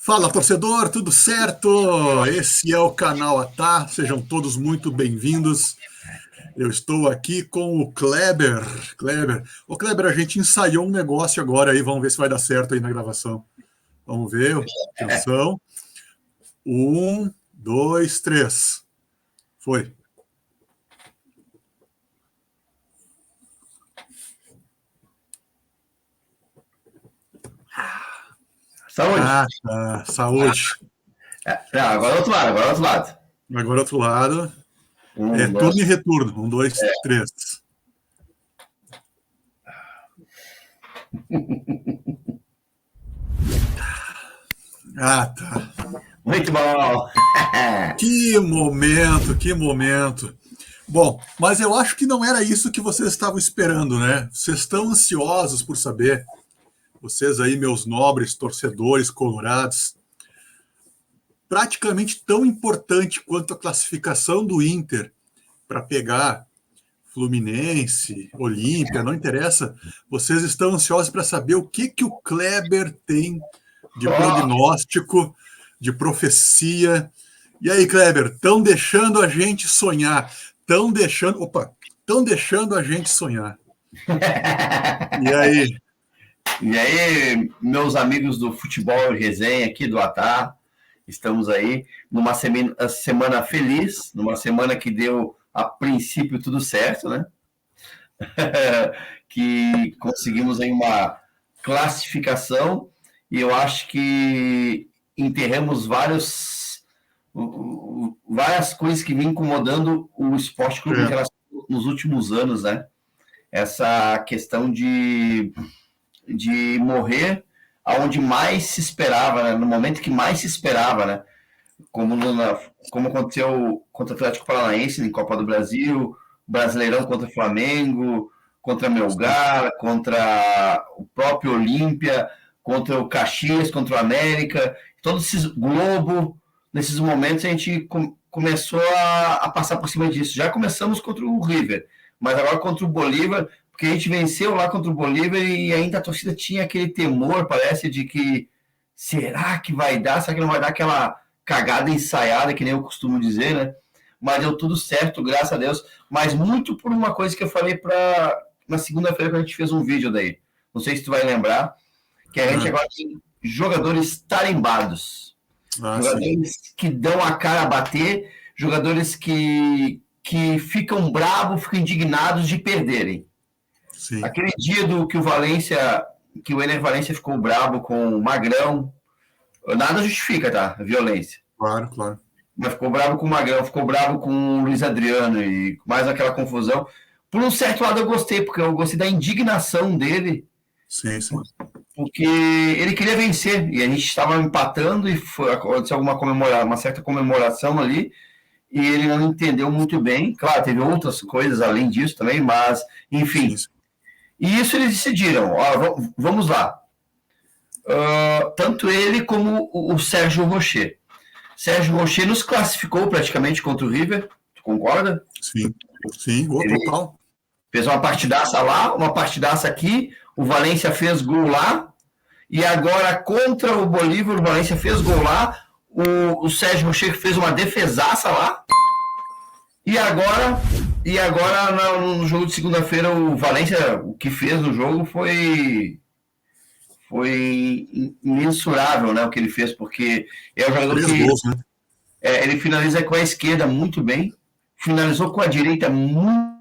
Fala, torcedor, tudo certo? Esse é o canal Atá, sejam todos muito bem-vindos. Eu estou aqui com o Kleber. Ô Kleber, a gente ensaiou um negócio agora aí, vamos ver se vai dar certo aí na gravação. Vamos ver, atenção. 1, 2, 3. Foi. Saúde. Tá. Saúde. Não, agora é outro lado, agora é outro lado. Agora outro lado. Turno e retorno. 1, 2, 3. Tá. Muito bom. Que momento. Bom, mas eu acho que não era isso que vocês estavam esperando, né? Vocês estão ansiosos por saber, vocês aí, meus nobres torcedores colorados, praticamente tão importante quanto a classificação do Inter para pegar Fluminense, Olímpia, não interessa. Vocês estão ansiosos para saber o que o Kleber tem de prognóstico, de profecia. E aí, Kleber, estão deixando a gente sonhar. Estão deixando a gente sonhar. E aí? E aí, meus amigos do Futebol Resenha aqui do Atá, estamos aí numa semana feliz, numa semana que deu, a princípio, tudo certo, né? Que conseguimos aí uma classificação e eu acho que enterramos várias coisas que vêm incomodando o Esporte Clube Internacional nos últimos anos, né? Essa questão de morrer aonde mais se esperava, né? No momento que mais se esperava, né? Como aconteceu contra o Atlético Paranaense em Copa do Brasil, Brasileirão contra o Flamengo, contra Melgar, contra o próprio Olímpia, contra o Caxias, contra o América, todos esses Globo, nesses momentos a gente começou a passar por cima disso. Já começamos contra o River, mas agora contra o Bolívar, porque a gente venceu lá contra o Bolívar e ainda a torcida tinha aquele temor, parece, de que será que vai dar? Será que não vai dar aquela cagada ensaiada, que nem eu costumo dizer, né? Mas deu tudo certo, graças a Deus. Mas muito por uma coisa que eu falei na segunda-feira, quando a gente fez um vídeo daí. Não sei se tu vai lembrar, que a gente agora tem jogadores tarimbados. Jogadores que dão a cara a bater, jogadores que ficam bravos, ficam indignados de perderem. Sim. Aquele dia que o Ener Valencia ficou bravo com o Magrão, nada justifica, tá? A violência. Claro. Mas ficou bravo com o Magrão, ficou bravo com o Luiz Adriano e mais aquela confusão. Por um certo lado eu gostei, porque eu gostei da indignação dele. Sim. Porque ele queria vencer, e a gente estava empatando e aconteceu uma certa comemoração ali, e ele não entendeu muito bem. Claro, teve outras coisas além disso também, mas, enfim. Sim. E isso eles decidiram, vamos lá. Tanto ele como o Sérgio Rocher. Sérgio Rocher nos classificou praticamente contra o River, tu concorda? Sim, total. Fez uma partidaça lá, uma partidaça aqui, o Valencia fez gol lá, e agora contra o Bolívar, o Valencia fez gol lá, o Sérgio Rocher fez uma defesaça lá, e agora no jogo de segunda-feira o Valencia, o que fez no jogo foi imensurável, né, o que ele fez, porque é um jogador que gols, né? Ele finaliza com a esquerda muito bem, finalizou com a direita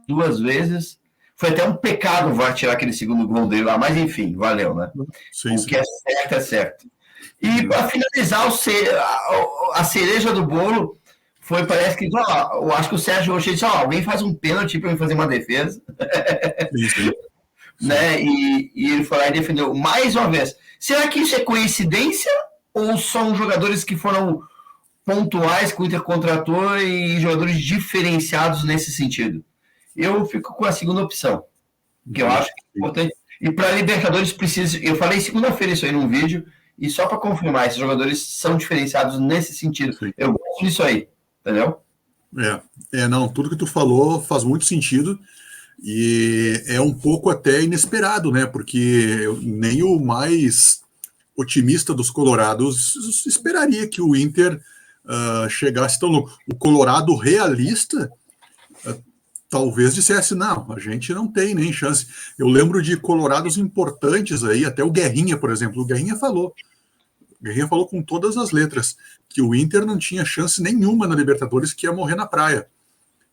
duas vezes. Foi até um pecado o VAR tirar aquele segundo gol dele lá, mas enfim, valeu, né? Sim. O que é certo é certo. E para finalizar, a cereja do bolo foi, parece que, eu acho que o Sérgio Rocher disse, alguém faz um pênalti para mim fazer uma defesa. Sim. Né? E ele foi lá e defendeu mais uma vez. Será que isso é coincidência ou são jogadores que foram pontuais que o Inter contratou e jogadores diferenciados nesse sentido? Eu fico com a segunda opção, que eu acho que é importante. E para Libertadores precisa... Eu falei segunda-feira isso aí num vídeo, e só para confirmar, esses jogadores são diferenciados nesse sentido. Sim. Eu gosto disso aí, entendeu? Não, tudo que tu falou faz muito sentido, e é um pouco até inesperado, né? Porque nem o mais otimista dos colorados esperaria que o Inter chegasse tão longe. O colorado realista talvez dissesse, não, a gente não tem nem chance. Eu lembro de colorados importantes aí, até o Guerrinha, por exemplo. O Guerrinha falou com todas as letras que o Inter não tinha chance nenhuma na Libertadores, que ia morrer na praia,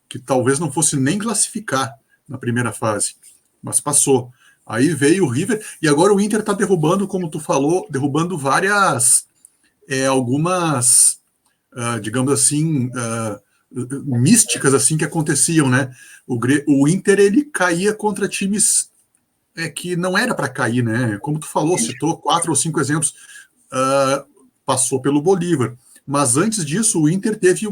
que talvez não fosse nem classificar na primeira fase, mas passou. Aí veio o River, e agora o Inter está derrubando, como tu falou, derrubando várias, algumas, digamos assim, místicas assim que aconteciam, né? O Inter, ele caía contra times que não era para cair, né? Como tu falou, citou 4 ou 5 exemplos, passou pelo Bolívar. Mas antes disso, o Inter teve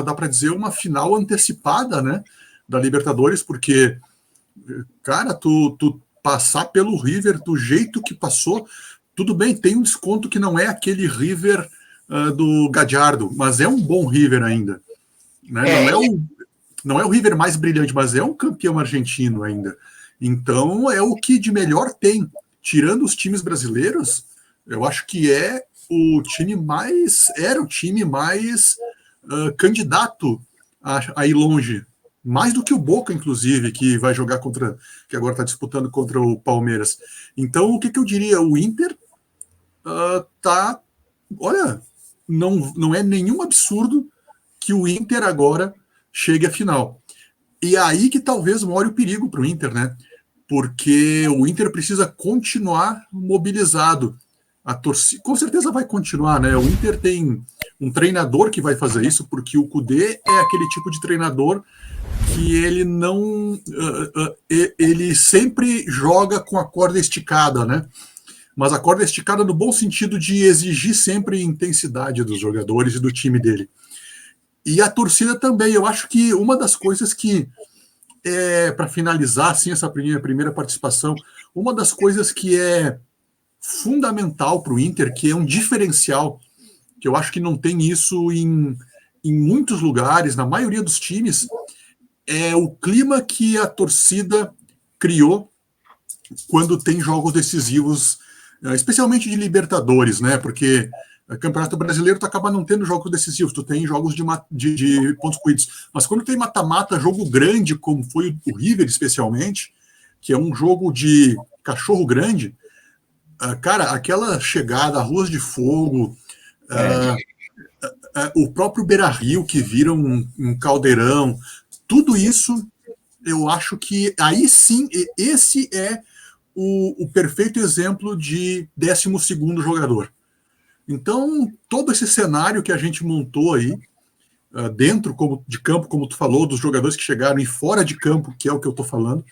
dá para dizer, uma final antecipada, né, da Libertadores, porque, cara, tu passar pelo River do jeito que passou, tudo bem, tem um desconto que não é aquele River do Gadiardo, mas é um bom River ainda. Né? Não é o River mais brilhante, mas é um campeão argentino ainda. Então, é o que de melhor tem. Tirando os times brasileiros, eu acho que era o time mais candidato a ir longe. Mais do que o Boca, inclusive, que vai jogar que agora está disputando contra o Palmeiras. Então, o que eu diria? O Inter olha, não é nenhum absurdo que o Inter agora chegue à final. E aí que talvez more o perigo para o Inter, né? Porque o Inter precisa continuar mobilizado. A torcida com certeza vai continuar, né? O Inter tem um treinador que vai fazer isso, porque o Kudê é aquele tipo de treinador que ele não... ele sempre joga com a corda esticada, né? Mas a corda esticada no bom sentido de exigir sempre intensidade dos jogadores e do time dele. E a torcida também. Eu acho que uma das coisas que, para finalizar assim, essa primeira participação, uma das coisas que é fundamental para o Inter, que é um diferencial, que eu acho que não tem isso em muitos lugares, na maioria dos times, é o clima que a torcida criou quando tem jogos decisivos, especialmente de Libertadores, né? Porque o Campeonato Brasileiro tu acaba não tendo jogos decisivos, tu tem jogos de pontos corridos. Mas quando tem mata-mata, jogo grande, como foi o River especialmente, que é um jogo de cachorro grande, cara, aquela chegada, ruas de fogo, o próprio Beira-Rio, que vira um caldeirão, tudo isso, eu acho que aí sim, esse é o perfeito exemplo de 12º jogador. Então, todo esse cenário que a gente montou aí, dentro de campo, como tu falou, dos jogadores que chegaram, e fora de campo, que é o que eu estou falando,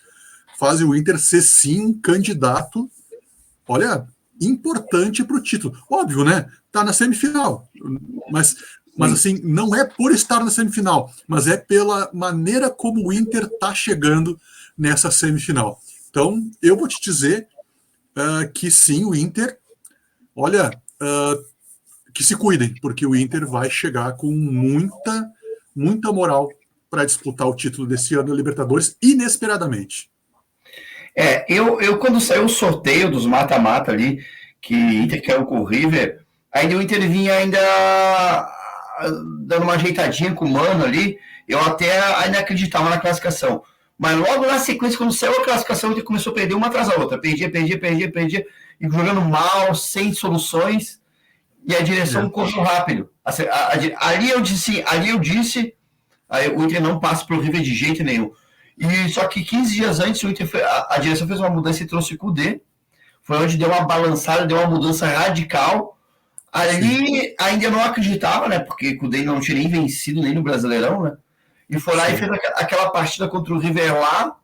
faz o Inter ser sim um candidato, olha, importante para o título. Óbvio, né? Está na semifinal, mas assim, não é por estar na semifinal, mas é pela maneira como o Inter está chegando nessa semifinal. Então, eu vou te dizer que sim, o Inter, olha, que se cuidem, porque o Inter vai chegar com muita moral para disputar o título desse ano da Libertadores, inesperadamente. Eu quando saiu o sorteio dos mata-mata ali, que Inter caiu com o River, ainda o Inter vinha dando uma ajeitadinha com o Mano ali, eu até ainda acreditava na classificação. Mas logo na sequência, quando saiu a classificação, o Inter começou a perder uma atrás da outra. Perdia, e jogando mal, sem soluções, e a direção correu rápido. Ali eu disse, o Inter não passa pelo River de jeito nenhum. E só que 15 dias antes, a direção fez uma mudança e trouxe o Kudê. Foi onde deu uma balançada, deu uma mudança radical. Ali ainda não acreditava, né? Porque o Kudê não tinha nem vencido nem no Brasileirão, né? E foi lá e fez aquela partida contra o River lá.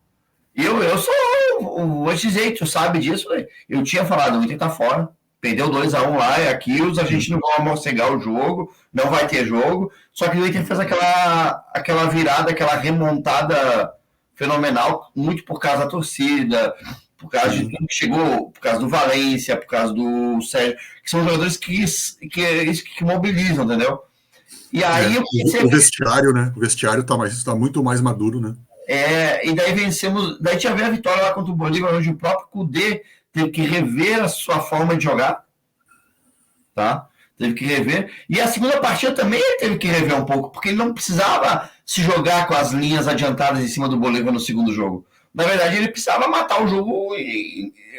Eu sou o anti-Zé, tu sabe disso, né? Eu tinha falado, o Inter tá fora. Perdeu 2-1 lá, e aqui os argentinos vão amorcegar o jogo, não vai ter jogo. Só que o Inter fez aquela virada, aquela remontada fenomenal, muito por causa da torcida, por causa de tudo que chegou, por causa do Valência, por causa do Sérgio, que são jogadores que mobilizam, entendeu? E aí o vestiário, né? O vestiário tá muito mais maduro, né? E daí vencemos, daí tinha a vitória lá contra o Bolívar, onde o próprio Kudê teve que rever a sua forma de jogar, tá? Teve que rever. E a segunda partida também ele teve que rever um pouco, porque ele não precisava se jogar com as linhas adiantadas em cima do Bolívar no segundo jogo. Na verdade, ele precisava matar o jogo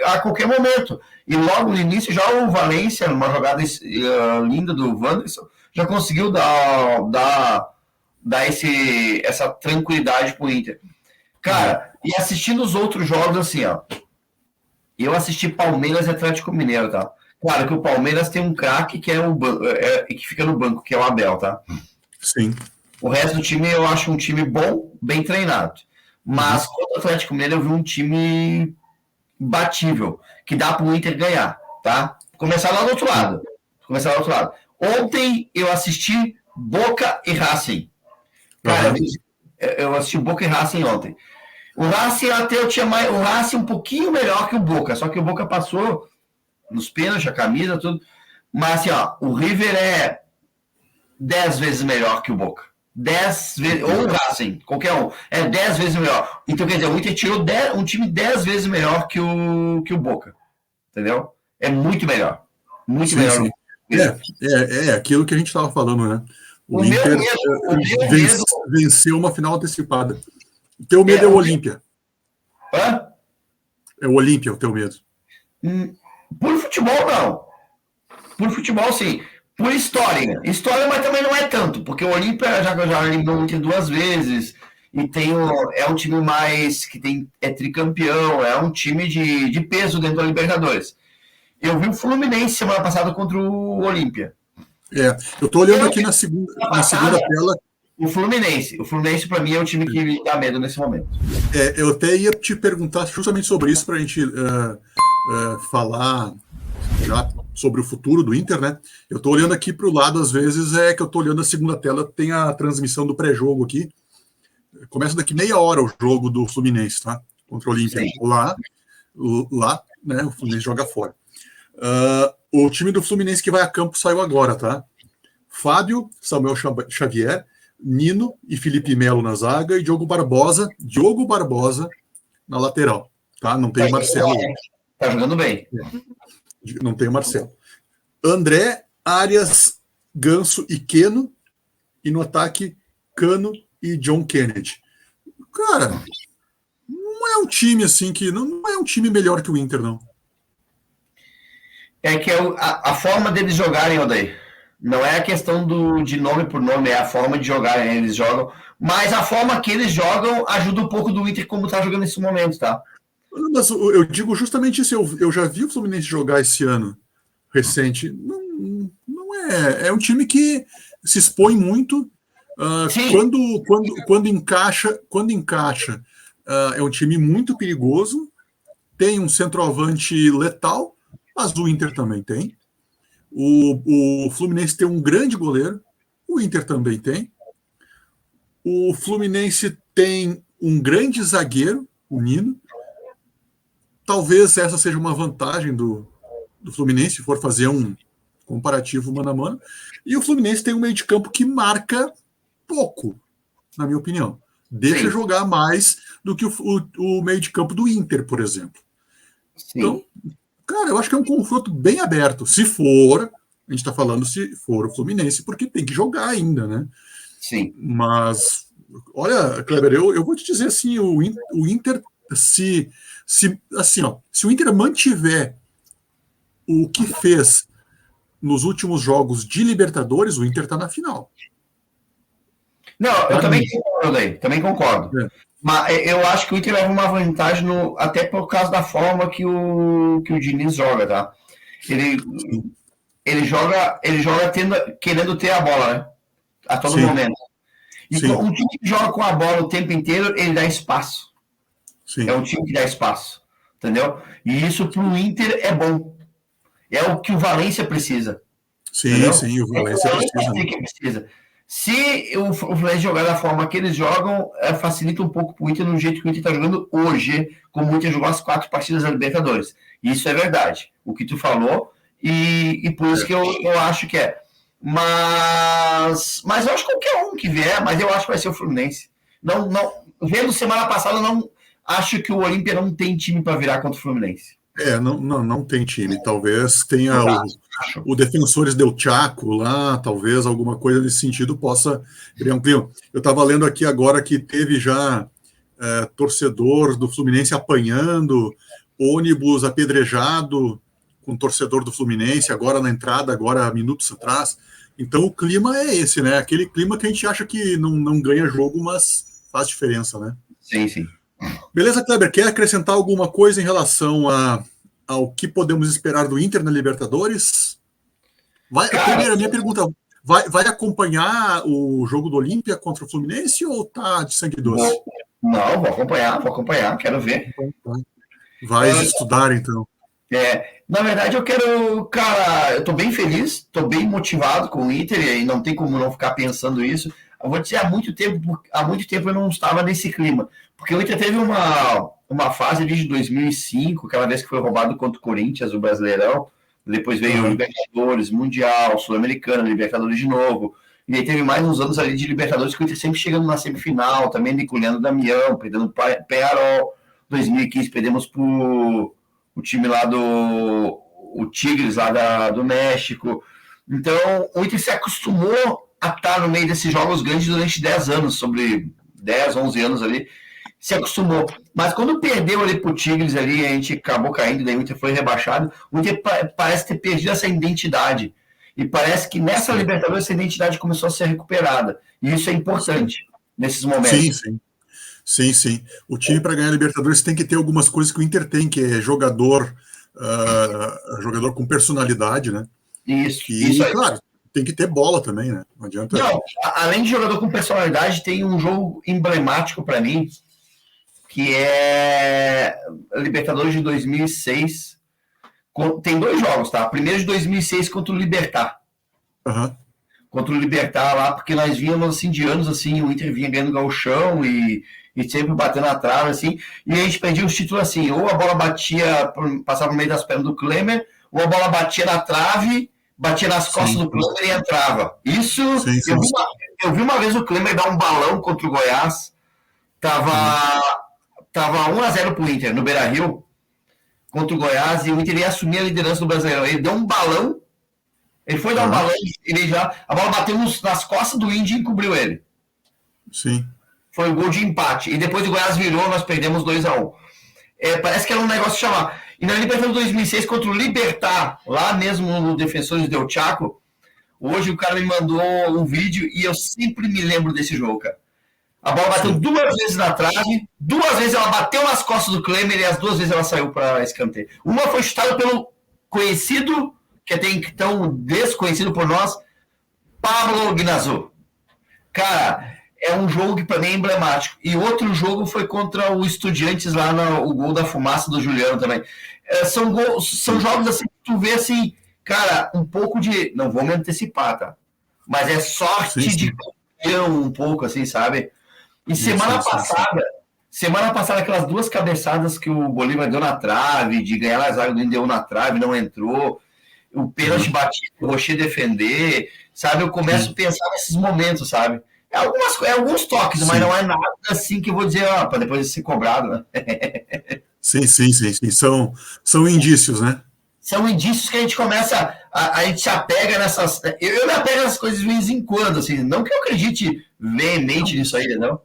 a qualquer momento. E logo no início, já o Valência, numa jogada linda do Wanderson, já conseguiu dar essa tranquilidade pro Inter. Cara, e assistindo os outros jogos, assim, ó. Eu assisti Palmeiras e Atlético Mineiro, tá? Claro que o Palmeiras tem um craque que que fica no banco, que é o Abel, tá? Sim. O resto do time eu acho um time bom, bem treinado. Mas contra o Atlético Mineiro eu vi um time batível, que dá pro Inter ganhar, tá? Começar lá do outro lado. Ontem eu assisti Boca e Racing. Cara, eu assisti Boca e Racing ontem. O Racing até eu tinha mais. O Racing um pouquinho melhor que o Boca, só que o Boca passou nos pênaltis, a camisa, tudo. Mas assim, ó, o River é 10 vezes melhor que o Boca. 10 vezes. Ou o Racing, qualquer um. É 10 vezes melhor. Então, quer dizer, o Inter tirou um time 10 vezes melhor que o Boca. Entendeu? É muito melhor. Muito melhor. Sim. É aquilo que a gente estava falando, né? O Inter venceu uma final antecipada. O teu medo é o Olímpia. Hã? É o Olímpia o teu medo. Por futebol, não. Por futebol, sim. Por história. História, mas também não é tanto, porque o Olímpia já eliminou o Inter 2 vezes, e é um time mais que é tricampeão, é um time de peso dentro da Libertadores. Eu vi o Fluminense semana passada contra o Olímpia. Eu tô olhando aqui na segunda tela. O Fluminense para mim é o time que me dá medo nesse momento. Eu até ia te perguntar justamente sobre isso para a gente falar já sobre o futuro do Inter, né? Eu tô olhando aqui para o lado, às vezes que eu tô olhando a segunda tela, tem a transmissão do pré-jogo aqui. Começa daqui meia hora o jogo do Fluminense, tá? Contra o Olímpia. Lá, né? O Fluminense joga fora. O time do Fluminense que vai a campo saiu agora, tá? Fábio, Samuel Xavier, Nino e Felipe Melo na zaga e Diogo Barbosa na lateral, tá? Não tem o Marcelo. Tá jogando bem. Não tem o Marcelo. André, Arias, Ganso e Keno, e no ataque Cano e John Kennedy. Cara, não é um time assim que não é um time melhor que o Inter, não. É que a forma deles jogarem, Odair. Não é a questão de nome por nome, é a forma de jogar. Eles jogam, mas a forma que eles jogam ajuda um pouco do Inter como tá jogando nesse momento, tá? Mas eu digo justamente isso. Eu já vi o Fluminense jogar esse ano recente. Não é um time que se expõe muito. Quando encaixa, é um time muito perigoso. Tem um centroavante letal, mas o Inter também tem. O Fluminense tem um grande goleiro, o Inter também tem. O Fluminense tem um grande zagueiro, o Nino. Talvez essa seja uma vantagem do Fluminense, se for fazer um comparativo mano a mano. E o Fluminense tem um meio de campo que marca pouco, na minha opinião. Deixa jogar mais do que o meio de campo do Inter, por exemplo. Sim. Então, cara, eu acho que é um confronto bem aberto. Se for, a gente está falando se for o Fluminense, porque tem que jogar ainda, né? Sim. Mas, olha, Kleber, eu vou te dizer assim, o Inter, se o Inter mantiver o que fez nos últimos jogos de Libertadores, o Inter está na final. Não, eu também concordo. Mas eu acho que o Inter leva uma vantagem até por causa da forma que o Diniz joga, tá? Ele joga querendo ter a bola, né? A todo momento. Então, um time que joga com a bola o tempo inteiro, ele dá espaço. Sim. É um time que dá espaço, entendeu? E isso pro Inter é bom. É o que o Valência precisa. Sim, entendeu? Sim, o Valência precisa. Se o Fluminense jogar da forma que eles jogam, facilita um pouco pro Inter no jeito que o Inter está jogando hoje, como o Inter jogou as 4 partidas da Libertadores. Isso é verdade, o que tu falou, e por isso que eu acho que é. Mas eu acho que qualquer um que vier, mas eu acho que vai ser o Fluminense. Não, vendo semana passada, não acho que o Olímpia não tem time para virar contra o Fluminense. Não tem time. Talvez tenha Acho. o Defensores del Chaco lá, talvez alguma coisa nesse sentido possa criar um clima. Eu estava lendo aqui agora que teve já torcedor do Fluminense apanhando, ônibus apedrejado com torcedor do Fluminense, agora na entrada, agora minutos atrás. Então o clima é esse, né? Aquele clima que a gente acha que não ganha jogo, mas faz diferença, né? Sim, sim. Beleza, Kleber, quer acrescentar alguma coisa em relação ao que podemos esperar do Inter na Libertadores? Primeiro, a minha pergunta, vai acompanhar o jogo do Olímpia contra o Fluminense ou tá de sangue doce? Não, vou acompanhar, quero ver. Vai estudar, então. Na verdade, eu tô bem feliz, tô bem motivado com o Inter e não tem como não ficar pensando isso. Eu vou dizer, há muito tempo eu não estava nesse clima, porque o Inter teve uma fase ali de 2005, aquela vez que foi roubado contra o Corinthians, o Brasileirão, depois veio o Libertadores, Mundial, Sul-Americana, Libertadores de novo, e aí teve mais uns anos ali de Libertadores que o Inter sempre chegando na semifinal, também decolhendo o Damião, perdendo o Peñarol, 2015 perdemos pro o time lá o Tigres lá do México. Então, o Inter se acostumou a estar no meio desses jogos grandes durante 10 anos, sobre 10, 11 anos ali, se acostumou. Mas quando perdeu ali pro Tigres ali, a gente acabou caindo, daí o Inter foi rebaixado, o Inter parece ter perdido essa identidade. E parece que nessa Libertadores essa identidade começou a ser recuperada. E isso é importante nesses momentos. Sim. O time para ganhar a Libertadores tem que ter algumas coisas que o Inter tem, que é jogador com personalidade, né? Isso aí. Claro, tem que ter bola também, né? Não adianta. Não, além de jogador com personalidade, tem um jogo emblemático para mim, que é a Libertadores de 2006. Tem 2 jogos, tá? Primeiro de 2006 contra o Libertad. Contra o Libertad lá, porque nós vínhamos assim de anos assim, o Inter vinha ganhando gauchão e sempre batendo na trave, assim, e a gente perdia os títulos assim, ou a bola passava no meio das pernas do Klemer, ou a bola batia na trave, batia nas costas do Klemer e entrava. Isso, eu vi uma vez o Klemer dar um balão contra o Goiás, tava 1-0 pro Inter, no Beira-Rio, contra o Goiás, e o Inter ia assumir a liderança do Brasileirão. Ele deu um balão, ele foi dar um balão, a bola bateu nas costas do Indy e encobriu ele. Sim. Foi o gol de empate. E depois o Goiás virou, nós perdemos 2-1. Parece que era um negócio de chamar. E na Libertadores 2006, contra o Libertad, lá mesmo no Defensores del Chaco, hoje o cara me mandou um vídeo e eu sempre me lembro desse jogo, cara. A bola bateu 2 vezes na trave, 2 vezes ela bateu nas costas do Klemer e as 2 vezes ela saiu para escanteio. Uma foi chutada pelo conhecido, que até então desconhecido por nós, Pablo Guinazzo. Cara, é um jogo que para mim é emblemático. E outro jogo foi contra o Estudiantes lá o gol da fumaça do Juliano também. São jogos assim que tu vê assim, cara, um pouco de. Não vou me antecipar, tá? Mas é sorte de campeão, um pouco, assim, sabe? E semana passada, aquelas 2 cabeçadas que o Bolívar deu na trave, de ganhar na zaga do Inter, deu na trave, não entrou. O pênalti batido, o Rocher defender, sabe? Eu começo a pensar nesses momentos, sabe? Alguns toques, mas não é nada assim que eu vou dizer, para depois ser cobrado, né? Sim. São indícios, né? São indícios que a gente começa, a gente se apega nessas. Eu me apego nessas coisas de vez em quando, assim, não que eu acredite veemente nisso aí, não.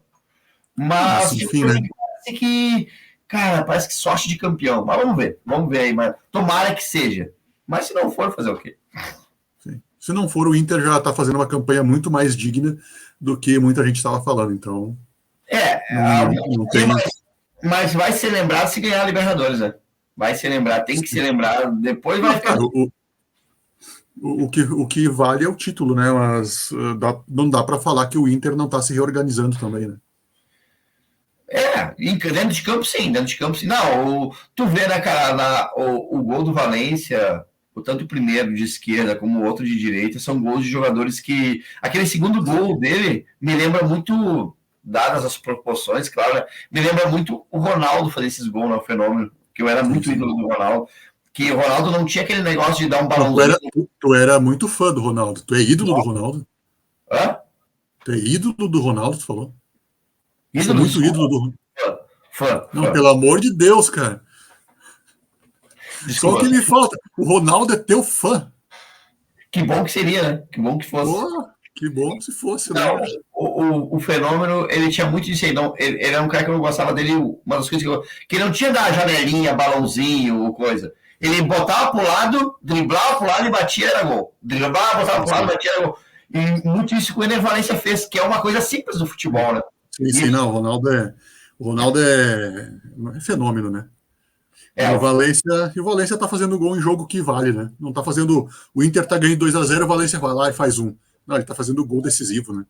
Mas enfim, né? Parece que, cara, parece que sorte de campeão. Mas vamos ver aí, mas tomara que seja. Mas se não for, fazer o quê? Sim. Se não for, o Inter já está fazendo uma campanha muito mais digna do que muita gente estava falando, então. Não tem. Mas vai ser lembrado se ganhar a Libertadores, né? Vai ser lembrado, tem que ser lembrado. Depois vai ficar. O que vale é o título, né? Mas não dá para falar que o Inter não está se reorganizando também, né? Dentro de campo sim. Não, tu vê, né, cara, o gol do Valência, tanto o primeiro de esquerda como o outro de direita, são gols de jogadores que. Aquele segundo gol dele me lembra muito, dadas as proporções, claro, me lembra muito o Ronaldo fazer esses gols, né, o fenômeno, que eu era muito ídolo do Ronaldo. Que o Ronaldo não tinha aquele negócio de dar um balãozinho. Tu era muito fã do Ronaldo. Tu é ídolo do Ronaldo? Hã? Tu é ídolo do Ronaldo, tu falou? Ídolo muito ídolo do Fã. Não, pelo amor de Deus, cara. Só o que me falta. O Ronaldo é teu fã. Que bom que seria, né? Que bom que fosse. Pô, que bom se fosse, né? Não, o Fenômeno, ele tinha muito disso aí. Não, ele era um cara que eu gostava dele. Uma das coisas que ele não tinha da janelinha, balãozinho, coisa. Ele botava pro lado, driblava pro lado e batia, era gol. Driblava, botava pro lado, batia, era gol. E muito isso que o Ener Valencia fez, que é uma coisa simples do futebol, né? Sim, não. O Ronaldo é fenômeno, né? É, E o Valência tá fazendo gol em jogo que vale, né? Não tá fazendo. O Inter tá ganhando 2-0, o Valência vai lá e faz um. Não, ele tá fazendo gol decisivo, né?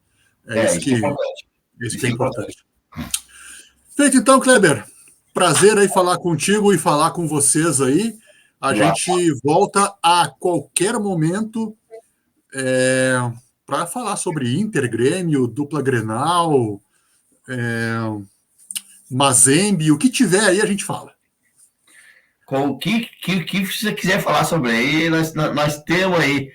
isso é importante. Isso que é importante. Feito então, Kleber. Prazer aí falar contigo e falar com vocês aí. A gente volta a qualquer momento para falar sobre Inter, Grêmio, dupla Grenal, Mazembe, o que tiver aí a gente fala. Com o que você quiser falar sobre aí, nós temos aí.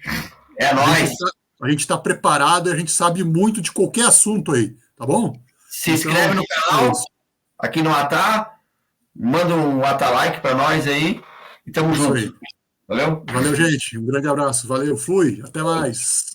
É nóis. A gente está preparado e a gente sabe muito de qualquer assunto aí, tá bom? Se inscreve no canal, aqui no Atá, manda um Atalike para nós aí e tamo junto. Aí. Valeu? Valeu, gente. Um grande abraço. Valeu, fui. Até mais.